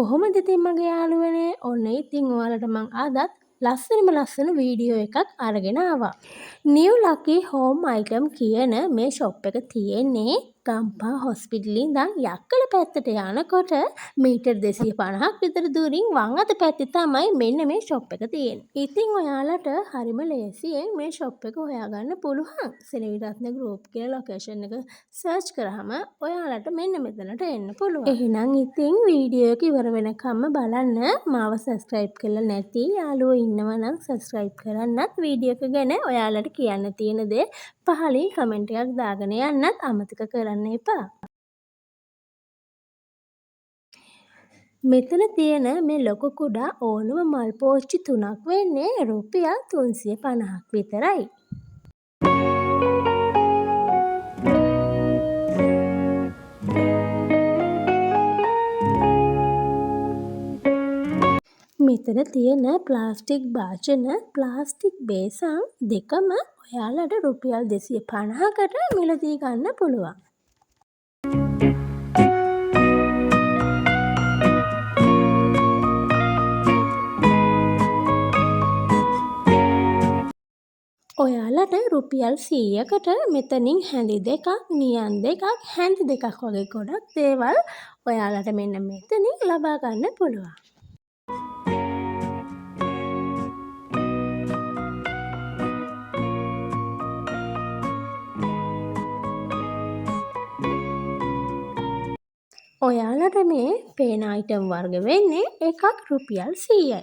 කොහොමද ඉතින් මගේ යාළුවනේ? ඔන්න ඉතින් ඔයාලට මං අදත් ලස්සන වීඩියෝ එකක් අරගෙන ආවා. නිව් ලකි හෝම් අයිටම් කියන මේ ෂොප් එක තියෙන්නේ ගම්පහ හොස්පිටල් ඉඳන් යක්කල පැත්තට යනකොට මීටර් 250ක් විතර දුරින් වම් අත පැත්තේ තමයි මෙන්න මේ ෂොප් එක තියෙන්නේ. ඉතින් ඔයාලට හරිම ලේසියෙන් මේ ෂොප් එක හොයාගන්න පුළුවන්. සෙනවිරත්න ගෲප් කියලා ලොකේෂන් එක සර්ච් කරාම ඔයාලට මෙන්න මෙතනට එන්න පුළුවන්. එහෙනම් ඉතින් වීඩියෝ එක ඉවර වෙනකම්ම බලන්න. මාව සබ්ස්ක්‍රයිබ් කරලා නැති යාළුවෝ ඉන්නවා නම් සබ්ස්ක්‍රයිබ් කරන්නත්, වීඩියෝ එක ගැන ඔයාලට කියන්න තියෙන දේ පහලින් කමෙන්ට් එකක් දාගෙන යන්නත් අමතක කරන්න එපා. මෙතන තියෙන මේ ලොකු කුඩා ඕනම මල් පෝච්චි 3ක් වෙන්නේ රුපියල් 350ක් විතරයි. මෙතන තියෙන ප්ලාස්ටික් භාජන, ප්ලාස්ටික් බේසන් දෙකම ඔයාලට රුපියල් 250කට මිලදී ගන්න පුළුවන්. ඔයාලට රුපියල් 100කට මෙතනින් හැඳි දෙකක්, නියන් දෙකක්, හැඳි දෙකක් වගේ ගොඩක් දේවල් ඔයාලට මෙන්න මෙතනින් ලබා ගන්න පුළුවන්. ඔයාලට මේ පේන අයිටම් වර්ග වෙන්නේ එකක් රුපියල් 100යි.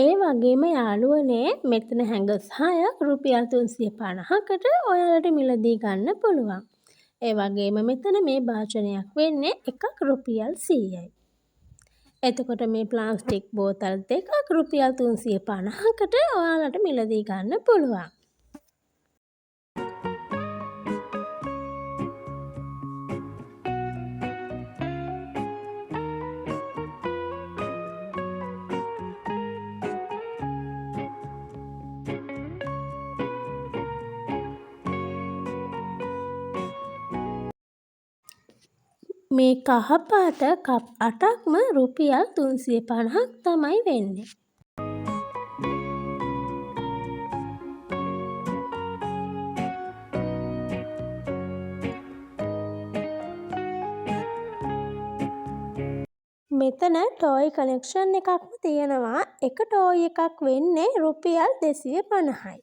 ඒ වගේම යාළුවනේ මෙතන හැඟස් 6ක් රුපියල් 350කට ඔයාලට මිලදී ගන්න පුළුවන්. ඒ වගේම මෙතන මේ භාජනයක් වෙන්නේ එකක් රුපියල් 100යි. එතකොට මේ ප්ලාස්ටික් බෝතල් දෙකක් රුපියල් 350කට ඔයාලට මිලදී ගන්න පුළුවන්. මේ කහ පාට කප් 8ක්ම රුපියල් 350ක් තමයි වෙන්නේ. මෙතන ටෝයි කලෙක්ෂන් එකක්ම තියෙනවා. එක ටෝයි එකක් වෙන්නේ රුපියල් 250යි.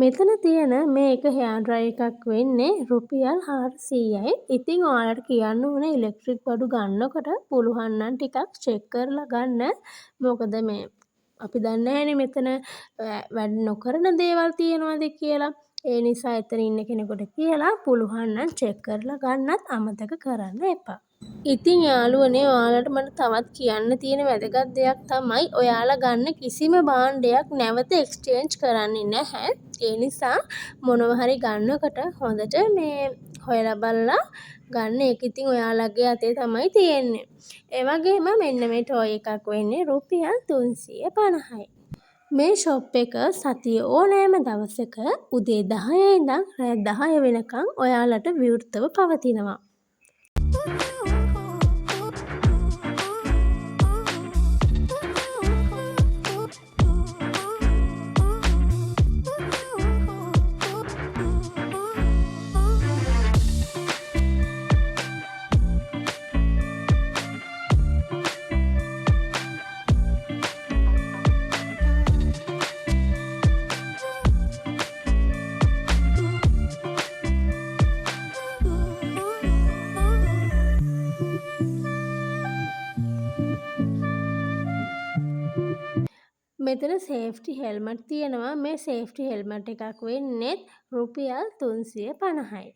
මෙතන තියෙන මේ එක හෙයාර් ඩ්‍රයර් එකක් වෙන්නේ රුපියල් 400යි. ඉතින් ඔයාලට කියන්න ඕනේ ඉලෙක්ට්‍රික් බඩු ගන්නකොට පුළුවන් නම් ටිකක් චෙක් කරලා ගන්න. මොකද මේ අපි දන්නේ නැහැනේ මෙතන වැඩ නොකරන දේවල් තියෙනවද කියලා. ඒ නිසා එතන ඉන්න කෙනෙකුට කියලා පුළුවන් නම් චෙක් කරලා ගන්නත් අමතක කරන්න එපා. ඉතින් යාළුවනේ ඔයාලට මට තවත් කියන්න තියෙන වැදගත් දෙයක් තමයි ඔයාලා ගන්න කිසිම භාණ්ඩයක් නැවත එක්ස්චේන්ජ් කරන්නේ නැහැ. ඒ නිසා මොනවා හරි ගන්නකොට හොඳට මේ හොයලා බලලා ගන්න. ඒක ඉතින් ඔයාලගේ අතේ තමයි තියෙන්නේ. ඒ වගේම මෙන්න මේ ටෝයි එකක් වෙන්නේ රුපියල් 350යි. මේ ෂොප් එක සතියේ ඕනෑම දවසක උදේ 10 ඉඳන් රෑ 10 වෙනකන් ඔයාලට විවෘතව පවතිනවා. මෙතන සේෆ්ටි හෙල්මට් තියෙනවා. මේ සේෆ්ටි හෙල්මට් එකක් වෙන්නේ රුපියල් 350යි.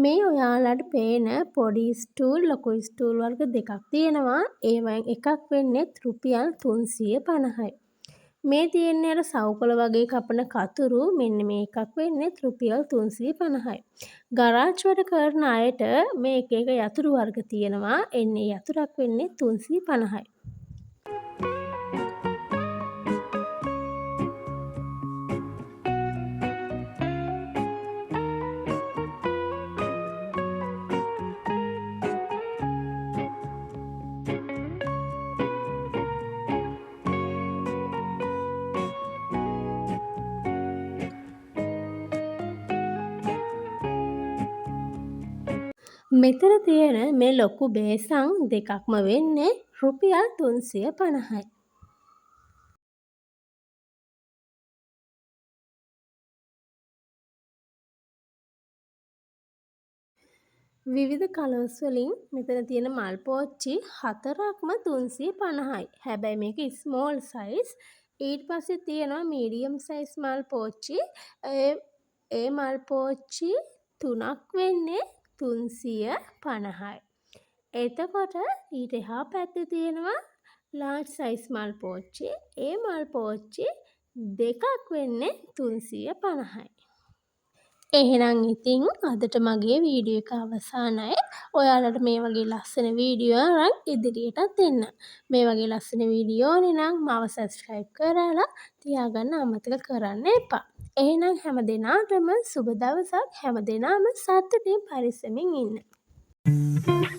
මේ ඔයාලට පේන පොඩි ස්ටූල් ලොකු ස්ටූල් වර්ග දෙකක් තියෙනවා. ඒවයින් එකක් වෙන්නෙත් රුපියල් 350යි. මේ තියෙන්නේ අර සවුකොළ වගේ කපන කතුරු. මෙන්න මේ එකක් වෙන්නෙත් රුපියල් 350යි. ගරාජ් වැඩ කරන අයට මේ එක එක යතුරු වර්ග තියෙනවා. එන්නේ යතුරක් වෙන්නේ 350යි. මෙතන තියෙන මේ ලොකු බේසන් දෙකක්ම වෙන්නේ රුපියල් 350යි. විවිධ කලර්ස් වලින් මෙතන තියෙන මල් පෝච්චි හතරක්ම 350යි. හැබැයි මේක ස්මෝල් සයිස්. ඊට පස්සේ තියෙනවා මීඩියම් සයිස් මල් පෝච්චි. ඒ මල් පෝච්චි තුනක් වෙන්නේ 350යි. එතකොට ඊට එහා පැත්තේ තියෙනවා ලාර්ජ් සයිස් මල් පෝච්චි. ඒ මල් පෝච්චි දෙකක් වෙන්නේ 350යි. එහෙනම් ඉතින් අදට මගේ වීඩියෝ එක අවසానයි. ඔයාලට මේ වගේ ලස්සන වීඩියෝ අරන් ඉදිරියටත් එන්න. මේ වගේ ලස්සන වීඩියෝ ඕනේ නම් මාව සබ්ස්ක්‍රයිබ් කරලා තියාගන්න අමතක කරන්න එපා. එහෙනම් හැම දිනාටම සුබ දවසක්. හැම දිනාම සතුටින් පරිස්සමින් ඉන්න.